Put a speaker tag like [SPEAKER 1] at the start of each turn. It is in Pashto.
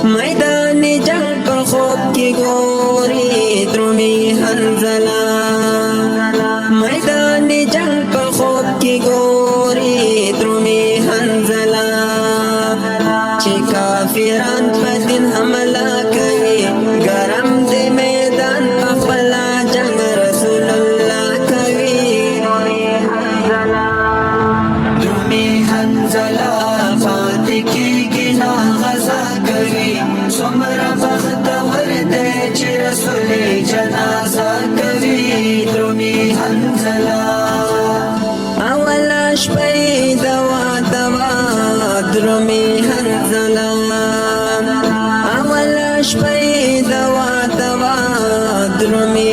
[SPEAKER 1] میدان جنگ پر خوب کی گوری درومی حنزلہ میدان جنگ پر خوب کی گوری درومی حنزلہ چی کافران پا دن حملہ کئی گرم دے میدان پا خلا جنگ رسول اللہ کئی درومی حنزلہ فاتح کی گنا غزا کئی سمر بخت ورده چی رسول جنازہ کئی درومی حنزلہ اولا شپی دوا دوا درومی حنزلہ اولا شپی دوا دوا درومی